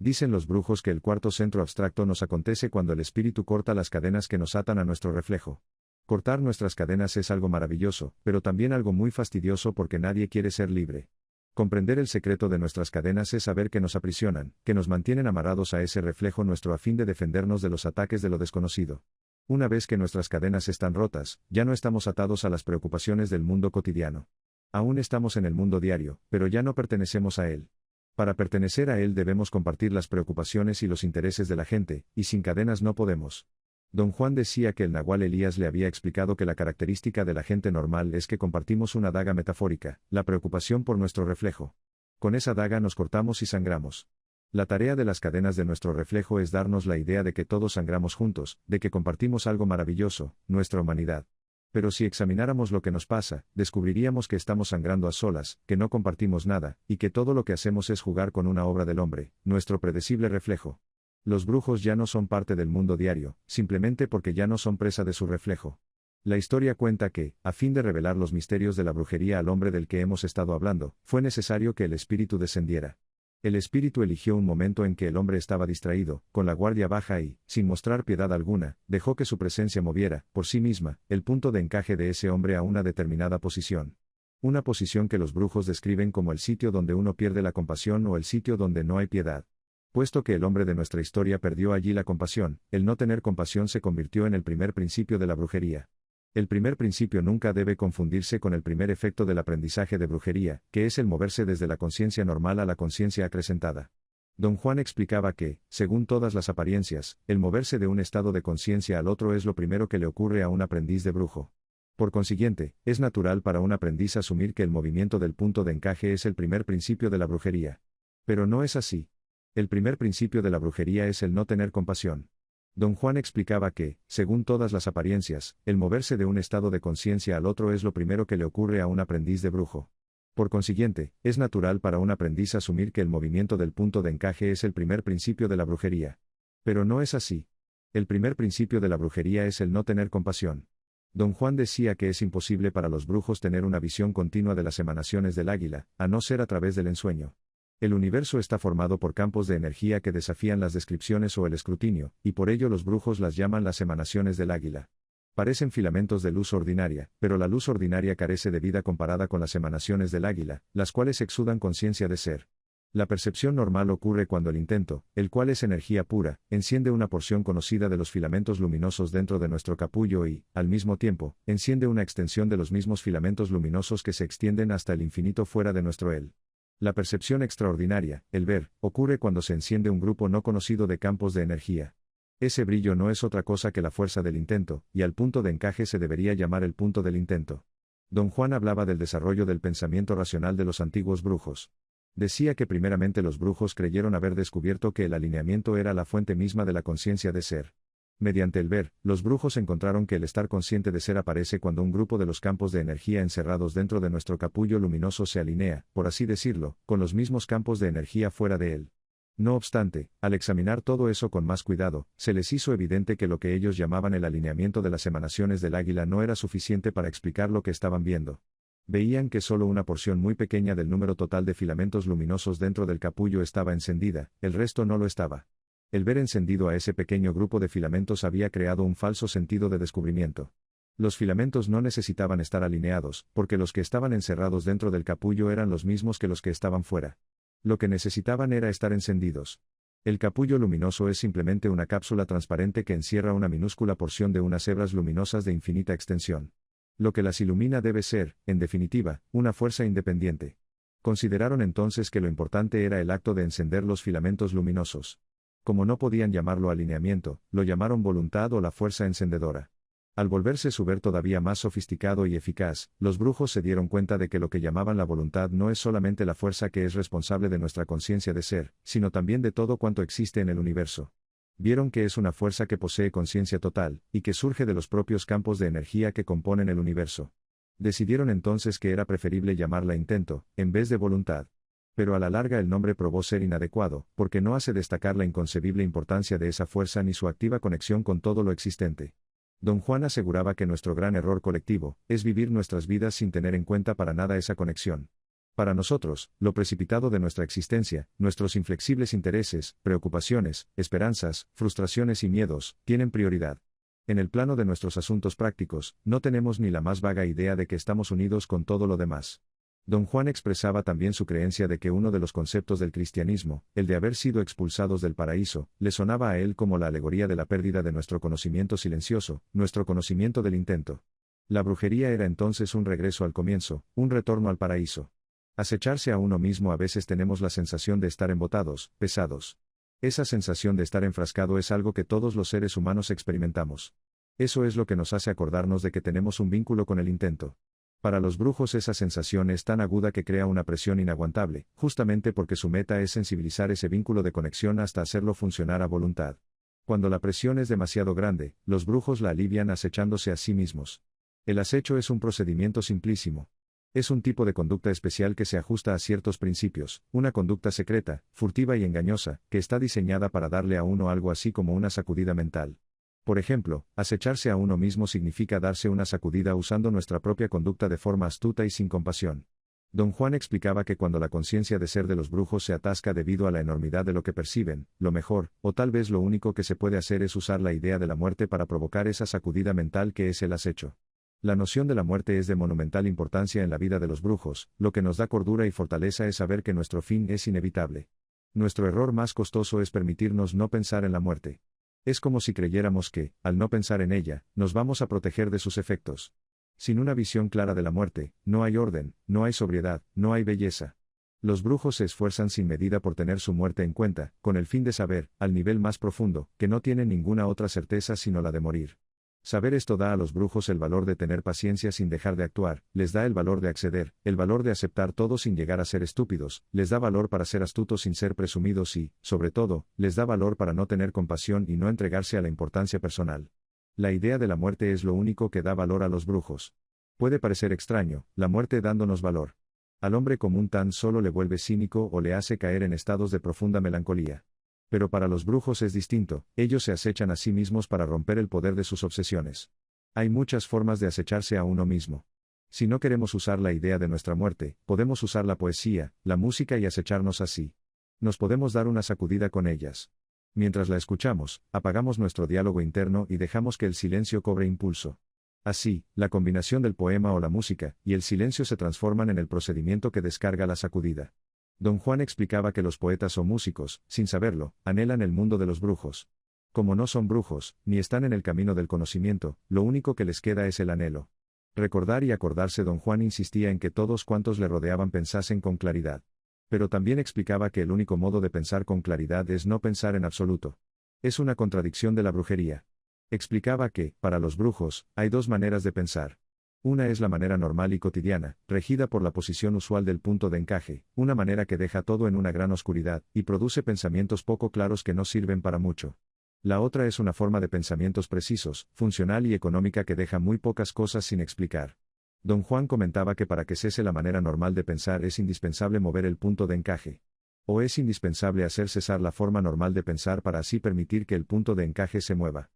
Dicen los brujos que el cuarto centro abstracto nos acontece cuando el espíritu corta las cadenas que nos atan a nuestro reflejo. Cortar nuestras cadenas es algo maravilloso, pero también algo muy fastidioso porque nadie quiere ser libre. Comprender el secreto de nuestras cadenas es saber que nos aprisionan, que nos mantienen amarrados a ese reflejo nuestro a fin de defendernos de los ataques de lo desconocido. Una vez que nuestras cadenas están rotas, ya no estamos atados a las preocupaciones del mundo cotidiano. Aún estamos en el mundo diario, pero ya no pertenecemos a él. Para pertenecer a él debemos compartir las preocupaciones y los intereses de la gente, y sin cadenas no podemos. Don Juan decía que el nahual Elías le había explicado que la característica de la gente normal es que compartimos una daga metafórica, la preocupación por nuestro reflejo. Con esa daga nos cortamos y sangramos. La tarea de las cadenas de nuestro reflejo es darnos la idea de que todos sangramos juntos, de que compartimos algo maravilloso, nuestra humanidad. Pero si examináramos lo que nos pasa, descubriríamos que estamos sangrando a solas, que no compartimos nada, y que todo lo que hacemos es jugar con una obra del hombre, nuestro predecible reflejo. Los brujos ya no son parte del mundo diario, simplemente porque ya no son presa de su reflejo. La historia cuenta que, a fin de revelar los misterios de la brujería al hombre del que hemos estado hablando, fue necesario que el espíritu descendiera. El espíritu eligió un momento en que el hombre estaba distraído, con la guardia baja y, sin mostrar piedad alguna, dejó que su presencia moviera, por sí misma, el punto de encaje de ese hombre a una determinada posición. Una posición que los brujos describen como el sitio donde uno pierde la compasión o el sitio donde no hay piedad. Puesto que el hombre de nuestra historia perdió allí la compasión, el no tener compasión se convirtió en el primer principio de la brujería. El primer principio nunca debe confundirse con el primer efecto del aprendizaje de brujería, que es el moverse desde la conciencia normal a la conciencia acrecentada. Don Juan explicaba que, según todas las apariencias, el moverse de un estado de conciencia al otro es lo primero que le ocurre a un aprendiz de brujo. Por consiguiente, es natural para un aprendiz asumir que el movimiento del punto de encaje es el primer principio de la brujería. Pero no es así. El primer principio de la brujería es el no tener compasión. Don Juan explicaba que, según todas las apariencias, el moverse de un estado de conciencia al otro es lo primero que le ocurre a un aprendiz de brujo. Por consiguiente, es natural para un aprendiz asumir que el movimiento del punto de encaje es el primer principio de la brujería. Pero no es así. El primer principio de la brujería es el no tener compasión. Don Juan decía que es imposible para los brujos tener una visión continua de las emanaciones del águila, a no ser a través del ensueño. El universo está formado por campos de energía que desafían las descripciones o el escrutinio, y por ello los brujos las llaman las emanaciones del águila. Parecen filamentos de luz ordinaria, pero la luz ordinaria carece de vida comparada con las emanaciones del águila, las cuales exudan conciencia de ser. La percepción normal ocurre cuando el intento, el cual es energía pura, enciende una porción conocida de los filamentos luminosos dentro de nuestro capullo y, al mismo tiempo, enciende una extensión de los mismos filamentos luminosos que se extienden hasta el infinito fuera de nuestro él. La percepción extraordinaria, el ver, ocurre cuando se enciende un grupo no conocido de campos de energía. Ese brillo no es otra cosa que la fuerza del intento, y al punto de encaje se debería llamar el punto del intento. Don Juan hablaba del desarrollo del pensamiento racional de los antiguos brujos. Decía que primeramente los brujos creyeron haber descubierto que el alineamiento era la fuente misma de la conciencia de ser. Mediante el ver, los brujos encontraron que el estar consciente de ser aparece cuando un grupo de los campos de energía encerrados dentro de nuestro capullo luminoso se alinea, por así decirlo, con los mismos campos de energía fuera de él. No obstante, al examinar todo eso con más cuidado, se les hizo evidente que lo que ellos llamaban el alineamiento de las emanaciones del águila no era suficiente para explicar lo que estaban viendo. Veían que solo una porción muy pequeña del número total de filamentos luminosos dentro del capullo estaba encendida, el resto no lo estaba. El ver encendido a ese pequeño grupo de filamentos había creado un falso sentido de descubrimiento. Los filamentos no necesitaban estar alineados, porque los que estaban encerrados dentro del capullo eran los mismos que los que estaban fuera. Lo que necesitaban era estar encendidos. El capullo luminoso es simplemente una cápsula transparente que encierra una minúscula porción de unas hebras luminosas de infinita extensión. Lo que las ilumina debe ser, en definitiva, una fuerza independiente. Consideraron entonces que lo importante era el acto de encender los filamentos luminosos. Como no podían llamarlo alineamiento, lo llamaron voluntad o la fuerza encendedora. Al volverse su ver todavía más sofisticado y eficaz, los brujos se dieron cuenta de que lo que llamaban la voluntad no es solamente la fuerza que es responsable de nuestra conciencia de ser, sino también de todo cuanto existe en el universo. Vieron que es una fuerza que posee conciencia total, y que surge de los propios campos de energía que componen el universo. Decidieron entonces que era preferible llamarla intento, en vez de voluntad. Pero a la larga el nombre probó ser inadecuado, porque no hace destacar la inconcebible importancia de esa fuerza ni su activa conexión con todo lo existente. Don Juan aseguraba que nuestro gran error colectivo, es vivir nuestras vidas sin tener en cuenta para nada esa conexión. Para nosotros, lo precipitado de nuestra existencia, nuestros inflexibles intereses, preocupaciones, esperanzas, frustraciones y miedos, tienen prioridad. En el plano de nuestros asuntos prácticos, no tenemos ni la más vaga idea de que estamos unidos con todo lo demás. Don Juan expresaba también su creencia de que uno de los conceptos del cristianismo, el de haber sido expulsados del paraíso, le sonaba a él como la alegoría de la pérdida de nuestro conocimiento silencioso, nuestro conocimiento del intento. La brujería era entonces un regreso al comienzo, un retorno al paraíso. Acecharse a uno mismo. A veces tenemos la sensación de estar embotados, pesados. Esa sensación de estar enfrascado es algo que todos los seres humanos experimentamos. Eso es lo que nos hace acordarnos de que tenemos un vínculo con el intento. Para los brujos esa sensación es tan aguda que crea una presión inaguantable, justamente porque su meta es sensibilizar ese vínculo de conexión hasta hacerlo funcionar a voluntad. Cuando la presión es demasiado grande, los brujos la alivian acechándose a sí mismos. El acecho es un procedimiento simplísimo. Es un tipo de conducta especial que se ajusta a ciertos principios, una conducta secreta, furtiva y engañosa, que está diseñada para darle a uno algo así como una sacudida mental. Por ejemplo, acecharse a uno mismo significa darse una sacudida usando nuestra propia conducta de forma astuta y sin compasión. Don Juan explicaba que cuando la conciencia de ser de los brujos se atasca debido a la enormidad de lo que perciben, lo mejor, o tal vez lo único que se puede hacer es usar la idea de la muerte para provocar esa sacudida mental que es el acecho. La noción de la muerte es de monumental importancia en la vida de los brujos, lo que nos da cordura y fortaleza es saber que nuestro fin es inevitable. Nuestro error más costoso es permitirnos no pensar en la muerte. Es como si creyéramos que, al no pensar en ella, nos vamos a proteger de sus efectos. Sin una visión clara de la muerte, no hay orden, no hay sobriedad, no hay belleza. Los brujos se esfuerzan sin medida por tener su muerte en cuenta, con el fin de saber, al nivel más profundo, que no tienen ninguna otra certeza sino la de morir. Saber esto da a los brujos el valor de tener paciencia sin dejar de actuar, les da el valor de acceder, el valor de aceptar todo sin llegar a ser estúpidos, les da valor para ser astutos sin ser presumidos y, sobre todo, les da valor para no tener compasión y no entregarse a la importancia personal. La idea de la muerte es lo único que da valor a los brujos. Puede parecer extraño, la muerte dándonos valor. Al hombre común tan solo le vuelve cínico o le hace caer en estados de profunda melancolía. Pero para los brujos es distinto, ellos se acechan a sí mismos para romper el poder de sus obsesiones. Hay muchas formas de acecharse a uno mismo. Si no queremos usar la idea de nuestra muerte, podemos usar la poesía, la música y acecharnos así. Nos podemos dar una sacudida con ellas. Mientras la escuchamos, apagamos nuestro diálogo interno y dejamos que el silencio cobre impulso. Así, la combinación del poema o la música y el silencio se transforman en el procedimiento que descarga la sacudida. Don Juan explicaba que los poetas o músicos, sin saberlo, anhelan el mundo de los brujos. Como no son brujos, ni están en el camino del conocimiento, lo único que les queda es el anhelo. Recordar y acordarse. Don Juan insistía en que todos cuantos le rodeaban pensasen con claridad. Pero también explicaba que el único modo de pensar con claridad es no pensar en absoluto. Es una contradicción de la brujería. Explicaba que, para los brujos, hay dos maneras de pensar. Una es la manera normal y cotidiana, regida por la posición usual del punto de encaje, una manera que deja todo en una gran oscuridad, y produce pensamientos poco claros que no sirven para mucho. La otra es una forma de pensamientos precisos, funcional y económica que deja muy pocas cosas sin explicar. Don Juan comentaba que para que cese la manera normal de pensar es indispensable mover el punto de encaje. O es indispensable hacer cesar la forma normal de pensar para así permitir que el punto de encaje se mueva.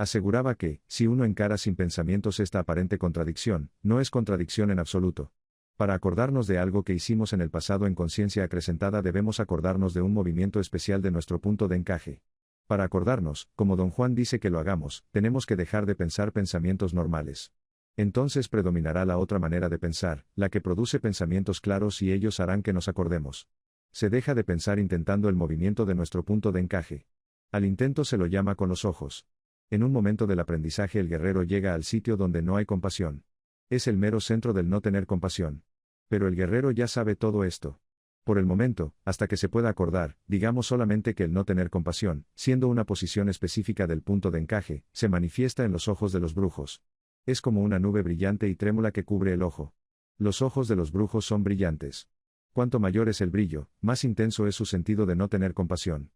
Aseguraba que, si uno encara sin pensamientos esta aparente contradicción, no es contradicción en absoluto. Para acordarnos de algo que hicimos en el pasado en conciencia acrecentada debemos acordarnos de un movimiento especial de nuestro punto de encaje. Para acordarnos, como Don Juan dice que lo hagamos, tenemos que dejar de pensar pensamientos normales. Entonces predominará la otra manera de pensar, la que produce pensamientos claros y ellos harán que nos acordemos. Se deja de pensar intentando el movimiento de nuestro punto de encaje. Al intento se lo llama con los ojos. En un momento del aprendizaje el guerrero llega al sitio donde no hay compasión. Es el mero centro del no tener compasión. Pero el guerrero ya sabe todo esto. Por el momento, hasta que se pueda acordar, digamos solamente que el no tener compasión, siendo una posición específica del punto de encaje, se manifiesta en los ojos de los brujos. Es como una nube brillante y trémula que cubre el ojo. Los ojos de los brujos son brillantes. Cuanto mayor es el brillo, más intenso es su sentido de no tener compasión.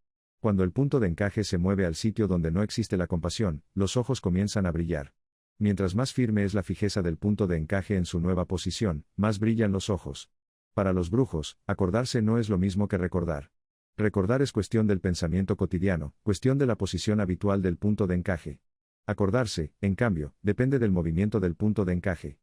Cuando el punto de encaje se mueve al sitio donde no existe la compasión, los ojos comienzan a brillar. Mientras más firme es la fijeza del punto de encaje en su nueva posición, más brillan los ojos. Para los brujos, acordarse no es lo mismo que recordar. Recordar es cuestión del pensamiento cotidiano, cuestión de la posición habitual del punto de encaje. Acordarse, en cambio, depende del movimiento del punto de encaje.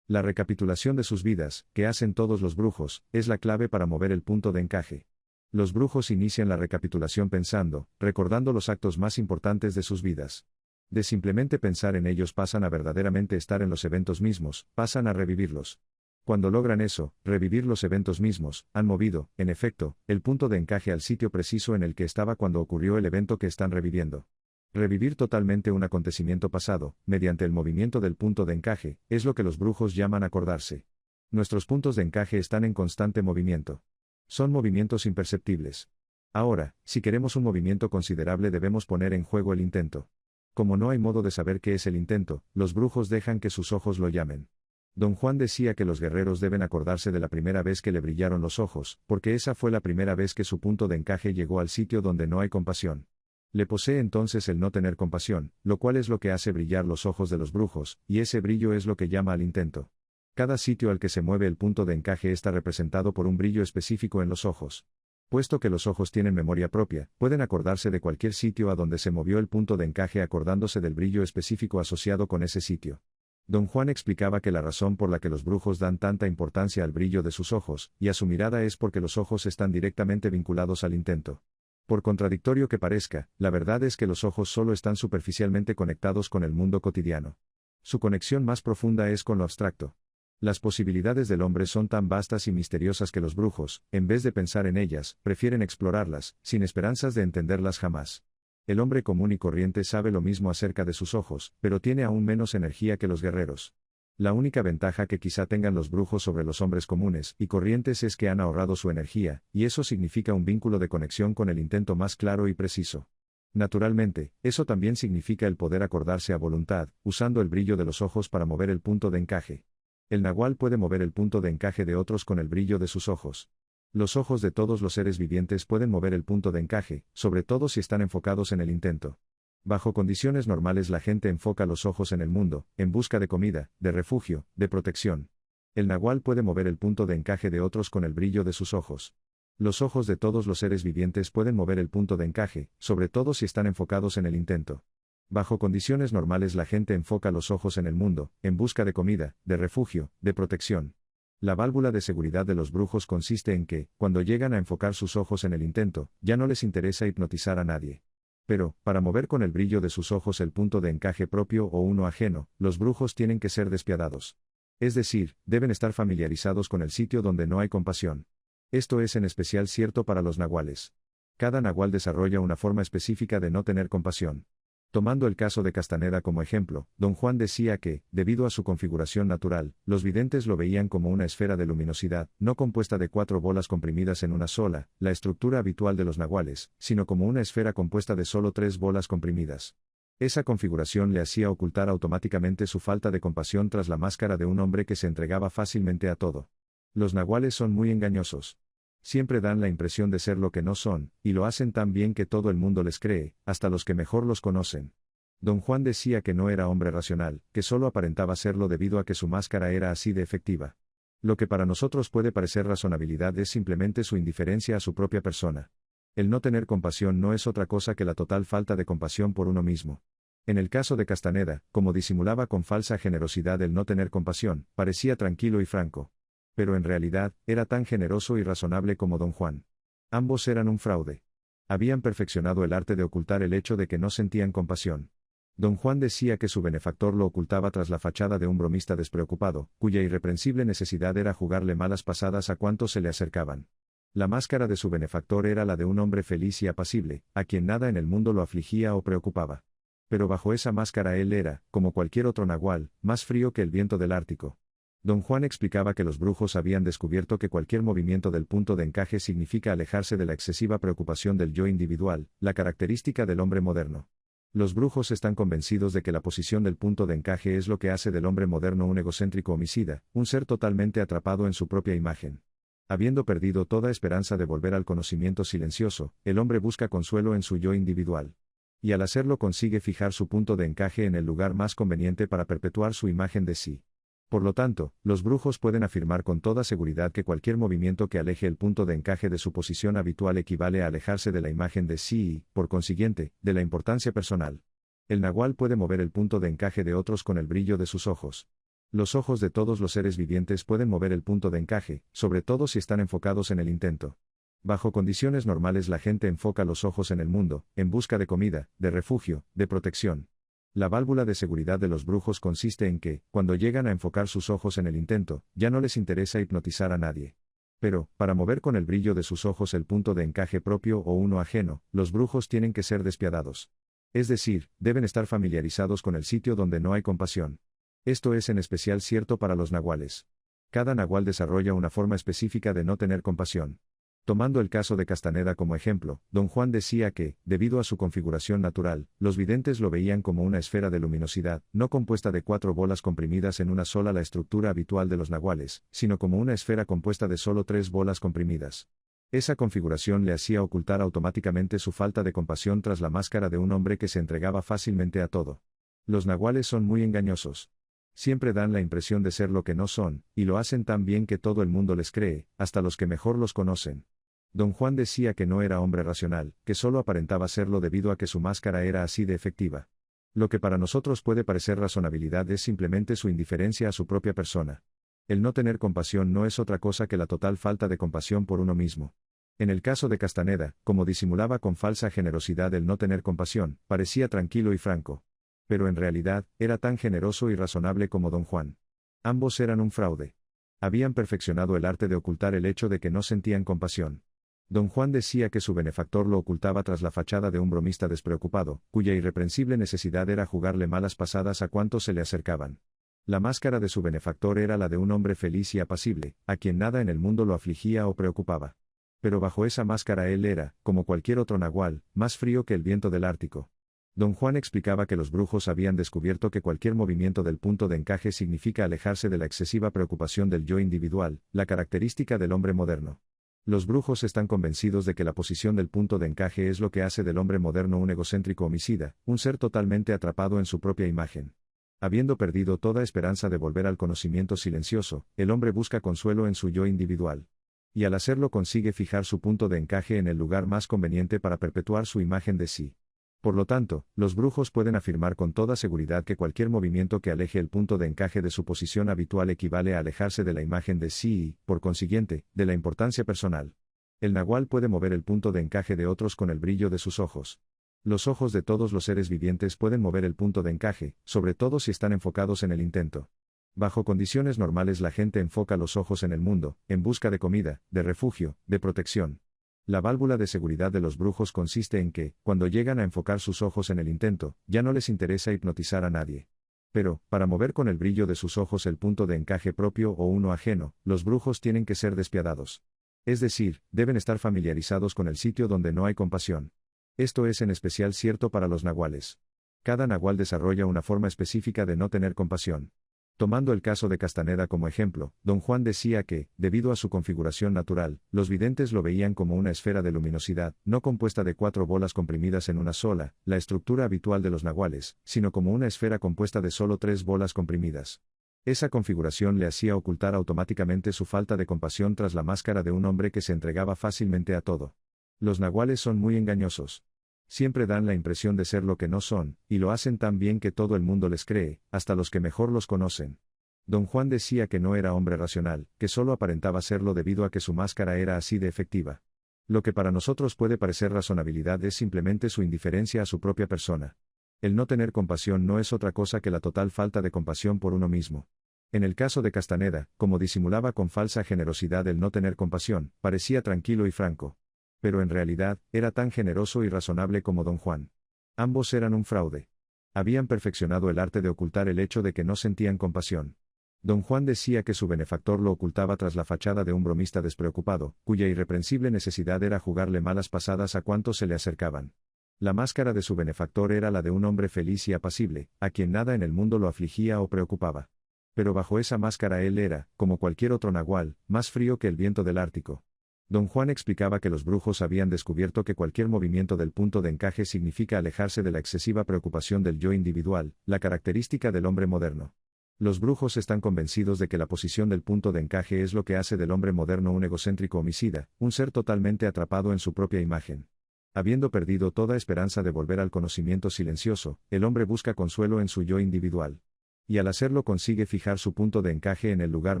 La recapitulación de sus vidas, que hacen todos los brujos, es la clave para mover el punto de encaje. Los brujos inician la recapitulación pensando, recordando los actos más importantes de sus vidas. De simplemente pensar en ellos pasan a verdaderamente estar en los eventos mismos, pasan a revivirlos. Cuando logran eso, revivir los eventos mismos, han movido, en efecto, el punto de encaje al sitio preciso en el que estaba cuando ocurrió el evento que están reviviendo. Revivir totalmente un acontecimiento pasado, mediante el movimiento del punto de encaje, es lo que los brujos llaman acordarse. Nuestros puntos de encaje están en constante movimiento. Son movimientos imperceptibles. Ahora, si queremos un movimiento considerable debemos poner en juego el intento. Como no hay modo de saber qué es el intento, los brujos dejan que sus ojos lo llamen. Don Juan decía que los guerreros deben acordarse de la primera vez que le brillaron los ojos, porque esa fue la primera vez que su punto de encaje llegó al sitio donde no hay compasión. Le posee entonces el no tener compasión, lo cual es lo que hace brillar los ojos de los brujos, y ese brillo es lo que llama al intento. Cada sitio al que se mueve el punto de encaje está representado por un brillo específico en los ojos. Puesto que los ojos tienen memoria propia, pueden acordarse de cualquier sitio a donde se movió el punto de encaje acordándose del brillo específico asociado con ese sitio. Don Juan explicaba que la razón por la que los brujos dan tanta importancia al brillo de sus ojos, y a su mirada es porque los ojos están directamente vinculados al intento. Por contradictorio que parezca, la verdad es que los ojos solo están superficialmente conectados con el mundo cotidiano. Su conexión más profunda es con lo abstracto. Las posibilidades del hombre son tan vastas y misteriosas que los brujos, en vez de pensar en ellas, prefieren explorarlas, sin esperanzas de entenderlas jamás. El hombre común y corriente sabe lo mismo acerca de sus ojos, pero tiene aún menos energía que los guerreros. La única ventaja que quizá tengan los brujos sobre los hombres comunes y corrientes es que han ahorrado su energía, y eso significa un vínculo de conexión con el intento más claro y preciso. Naturalmente, eso también significa el poder acordarse a voluntad, usando el brillo de los ojos para mover el punto de encaje. El nahual puede mover el punto de encaje de otros con el brillo de sus ojos. Los ojos de todos los seres vivientes pueden mover el punto de encaje, sobre todo si están enfocados en el intento. Bajo condiciones normales la gente enfoca los ojos en el mundo, en busca de comida, de refugio, de protección. El nahual puede mover el punto de encaje de otros con el brillo de sus ojos. Los ojos de todos los seres vivientes pueden mover el punto de encaje, sobre todo si están enfocados en el intento. Bajo condiciones normales la gente enfoca los ojos en el mundo, en busca de comida, de refugio, de protección. La válvula de seguridad de los brujos consiste en que, cuando llegan a enfocar sus ojos en el intento, ya no les interesa hipnotizar a nadie. Pero, para mover con el brillo de sus ojos el punto de encaje propio o uno ajeno, los brujos tienen que ser despiadados. Es decir, deben estar familiarizados con el sitio donde no hay compasión. Esto es en especial cierto para los nahuales. Cada nahual desarrolla una forma específica de no tener compasión. Tomando el caso de Castaneda como ejemplo, Don Juan decía que, debido a su configuración natural, los videntes lo veían como una esfera de luminosidad, no compuesta de 4 bolas comprimidas en una sola, la estructura habitual de los nahuales, sino como una esfera compuesta de solo 3 bolas comprimidas. Esa configuración le hacía ocultar automáticamente su falta de compasión tras la máscara de un hombre que se entregaba fácilmente a todo. Los nahuales son muy engañosos. Siempre dan la impresión de ser lo que no son, y lo hacen tan bien que todo el mundo les cree, hasta los que mejor los conocen. Don Juan decía que no era hombre racional, que solo aparentaba serlo debido a que su máscara era así de efectiva. Lo que para nosotros puede parecer razonabilidad es simplemente su indiferencia a su propia persona. El no tener compasión no es otra cosa que la total falta de compasión por uno mismo. En el caso de Castaneda, como disimulaba con falsa generosidad el no tener compasión, parecía tranquilo y franco. Pero en realidad, era tan generoso y razonable como Don Juan. Ambos eran un fraude. Habían perfeccionado el arte de ocultar el hecho de que no sentían compasión. Don Juan decía que su benefactor lo ocultaba tras la fachada de un bromista despreocupado, cuya irreprensible necesidad era jugarle malas pasadas a cuantos se le acercaban. La máscara de su benefactor era la de un hombre feliz y apacible, a quien nada en el mundo lo afligía o preocupaba. Pero bajo esa máscara él era, como cualquier otro nahual, más frío que el viento del Ártico. Don Juan explicaba que los brujos habían descubierto que cualquier movimiento del punto de encaje significa alejarse de la excesiva preocupación del yo individual, la característica del hombre moderno. Los brujos están convencidos de que la posición del punto de encaje es lo que hace del hombre moderno un egocéntrico homicida, un ser totalmente atrapado en su propia imagen. Habiendo perdido toda esperanza de volver al conocimiento silencioso, el hombre busca consuelo en su yo individual. Y al hacerlo consigue fijar su punto de encaje en el lugar más conveniente para perpetuar su imagen de sí. Por lo tanto, los brujos pueden afirmar con toda seguridad que cualquier movimiento que aleje el punto de encaje de su posición habitual equivale a alejarse de la imagen de sí y, por consiguiente, de la importancia personal. El nahual puede mover el punto de encaje de otros con el brillo de sus ojos. Los ojos de todos los seres vivientes pueden mover el punto de encaje, sobre todo si están enfocados en el intento. Bajo condiciones normales la gente enfoca los ojos en el mundo, en busca de comida, de refugio, de protección. La válvula de seguridad de los brujos consiste en que, cuando llegan a enfocar sus ojos en el intento, ya no les interesa hipnotizar a nadie. Pero, para mover con el brillo de sus ojos el punto de encaje propio o uno ajeno, los brujos tienen que ser despiadados. Es decir, deben estar familiarizados con el sitio donde no hay compasión. Esto es en especial cierto para los nahuales. Cada nahual desarrolla una forma específica de no tener compasión. Tomando el caso de Castaneda como ejemplo, Don Juan decía que, debido a su configuración natural, los videntes lo veían como una esfera de luminosidad, no compuesta de 4 bolas comprimidas en una sola, la estructura habitual de los nahuales, sino como una esfera compuesta de solo 3 bolas comprimidas. Esa configuración le hacía ocultar automáticamente su falta de compasión tras la máscara de un hombre que se entregaba fácilmente a todo. Los nahuales son muy engañosos. Siempre dan la impresión de ser lo que no son, y lo hacen tan bien que todo el mundo les cree, hasta los que mejor los conocen. Don Juan decía que no era hombre racional, que solo aparentaba serlo debido a que su máscara era así de efectiva. Lo que para nosotros puede parecer razonabilidad es simplemente su indiferencia a su propia persona. El no tener compasión no es otra cosa que la total falta de compasión por uno mismo. En el caso de Castaneda, como disimulaba con falsa generosidad el no tener compasión, parecía tranquilo y franco. Pero en realidad, era tan generoso y razonable como Don Juan. Ambos eran un fraude. Habían perfeccionado el arte de ocultar el hecho de que no sentían compasión. Don Juan decía que su benefactor lo ocultaba tras la fachada de un bromista despreocupado, cuya irreprensible necesidad era jugarle malas pasadas a cuantos se le acercaban. La máscara de su benefactor era la de un hombre feliz y apacible, a quien nada en el mundo lo afligía o preocupaba. Pero bajo esa máscara él era, como cualquier otro nahual, más frío que el viento del Ártico. Don Juan explicaba que los brujos habían descubierto que cualquier movimiento del punto de encaje significa alejarse de la excesiva preocupación del yo individual, la característica del hombre moderno. Los brujos están convencidos de que la posición del punto de encaje es lo que hace del hombre moderno un egocéntrico homicida, un ser totalmente atrapado en su propia imagen. Habiendo perdido toda esperanza de volver al conocimiento silencioso, el hombre busca consuelo en su yo individual. Y al hacerlo consigue fijar su punto de encaje en el lugar más conveniente para perpetuar su imagen de sí. Por lo tanto, los brujos pueden afirmar con toda seguridad que cualquier movimiento que aleje el punto de encaje de su posición habitual equivale a alejarse de la imagen de sí y, por consiguiente, de la importancia personal. El nahual puede mover el punto de encaje de otros con el brillo de sus ojos. Los ojos de todos los seres vivientes pueden mover el punto de encaje, sobre todo si están enfocados en el intento. Bajo condiciones normales la gente enfoca los ojos en el mundo, en busca de comida, de refugio, de protección. La válvula de seguridad de los brujos consiste en que, cuando llegan a enfocar sus ojos en el intento, ya no les interesa hipnotizar a nadie. Pero, para mover con el brillo de sus ojos el punto de encaje propio o uno ajeno, los brujos tienen que ser despiadados. Es decir, deben estar familiarizados con el sitio donde no hay compasión. Esto es en especial cierto para los nahuales. Cada nahual desarrolla una forma específica de no tener compasión. Tomando el caso de Castaneda como ejemplo, Don Juan decía que, debido a su configuración natural, los videntes lo veían como una esfera de luminosidad, no compuesta de 4 bolas comprimidas en una sola, la estructura habitual de los nahuales, sino como una esfera compuesta de solo 3 bolas comprimidas. Esa configuración le hacía ocultar automáticamente su falta de compasión tras la máscara de un hombre que se entregaba fácilmente a todo. Los nahuales son muy engañosos. Siempre dan la impresión de ser lo que no son, y lo hacen tan bien que todo el mundo les cree, hasta los que mejor los conocen. Don Juan decía que no era hombre racional, que solo aparentaba serlo debido a que su máscara era así de efectiva. Lo que para nosotros puede parecer razonabilidad es simplemente su indiferencia a su propia persona. El no tener compasión no es otra cosa que la total falta de compasión por uno mismo. En el caso de Castaneda, como disimulaba con falsa generosidad el no tener compasión, parecía tranquilo y franco. Pero en realidad, era tan generoso y razonable como Don Juan. Ambos eran un fraude. Habían perfeccionado el arte de ocultar el hecho de que no sentían compasión. Don Juan decía que su benefactor lo ocultaba tras la fachada de un bromista despreocupado, cuya irreprensible necesidad era jugarle malas pasadas a cuantos se le acercaban. La máscara de su benefactor era la de un hombre feliz y apacible, a quien nada en el mundo lo afligía o preocupaba. Pero bajo esa máscara él era, como cualquier otro nahual, más frío que el viento del Ártico. Don Juan explicaba que los brujos habían descubierto que cualquier movimiento del punto de encaje significa alejarse de la excesiva preocupación del yo individual, la característica del hombre moderno. Los brujos están convencidos de que la posición del punto de encaje es lo que hace del hombre moderno un egocéntrico homicida, un ser totalmente atrapado en su propia imagen. Habiendo perdido toda esperanza de volver al conocimiento silencioso, el hombre busca consuelo en su yo individual. y al hacerlo consigue fijar su punto de encaje en el lugar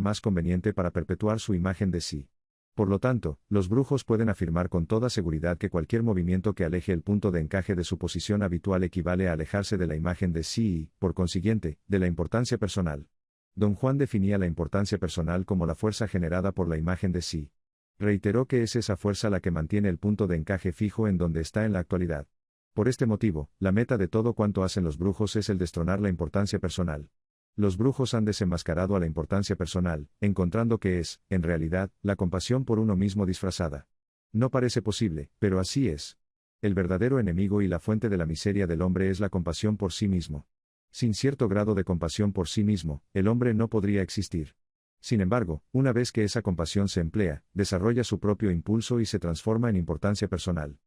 más conveniente para perpetuar su imagen de sí. Por lo tanto, los brujos pueden afirmar con toda seguridad que cualquier movimiento que aleje el punto de encaje de su posición habitual equivale a alejarse de la imagen de sí y, por consiguiente, de la importancia personal. Don Juan definía la importancia personal como la fuerza generada por la imagen de sí. Reiteró que es esa fuerza la que mantiene el punto de encaje fijo en donde está en la actualidad. Por este motivo, la meta de todo cuanto hacen los brujos es el destronar la importancia personal. Los brujos han desenmascarado a la importancia personal, encontrando que es, en realidad, la compasión por uno mismo disfrazada. No parece posible, pero así es. El verdadero enemigo y la fuente de la miseria del hombre es la compasión por sí mismo. Sin cierto grado de compasión por sí mismo, el hombre no podría existir. Sin embargo, una vez que esa compasión se emplea, desarrolla su propio impulso y se transforma en importancia personal.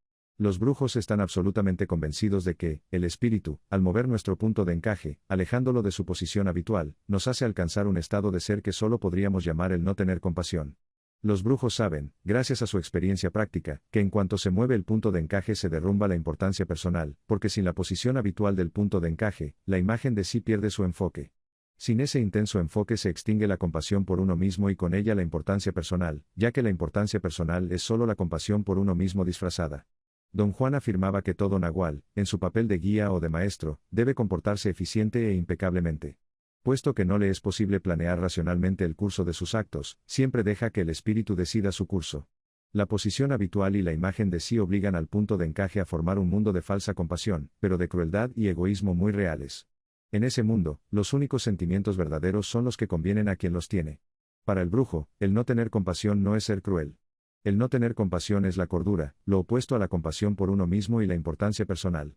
Los brujos están absolutamente convencidos de que, el espíritu, al mover nuestro punto de encaje, alejándolo de su posición habitual, nos hace alcanzar un estado de ser que solo podríamos llamar el no tener compasión. Los brujos saben, gracias a su experiencia práctica, que en cuanto se mueve el punto de encaje se derrumba la importancia personal, porque sin la posición habitual del punto de encaje, la imagen de sí pierde su enfoque. Sin ese intenso enfoque se extingue la compasión por uno mismo y con ella la importancia personal, ya que la importancia personal es solo la compasión por uno mismo disfrazada. Don Juan afirmaba que todo nahual, en su papel de guía o de maestro, debe comportarse eficiente e impecablemente. Puesto que no le es posible planear racionalmente el curso de sus actos, siempre deja que el espíritu decida su curso. La posición habitual y la imagen de sí obligan al punto de encaje a formar un mundo de falsa compasión, pero de crueldad y egoísmo muy reales. En ese mundo, los únicos sentimientos verdaderos son los que convienen a quien los tiene. Para el brujo, el no tener compasión no es ser cruel. El no tener compasión es la cordura, lo opuesto a la compasión por uno mismo y la importancia personal.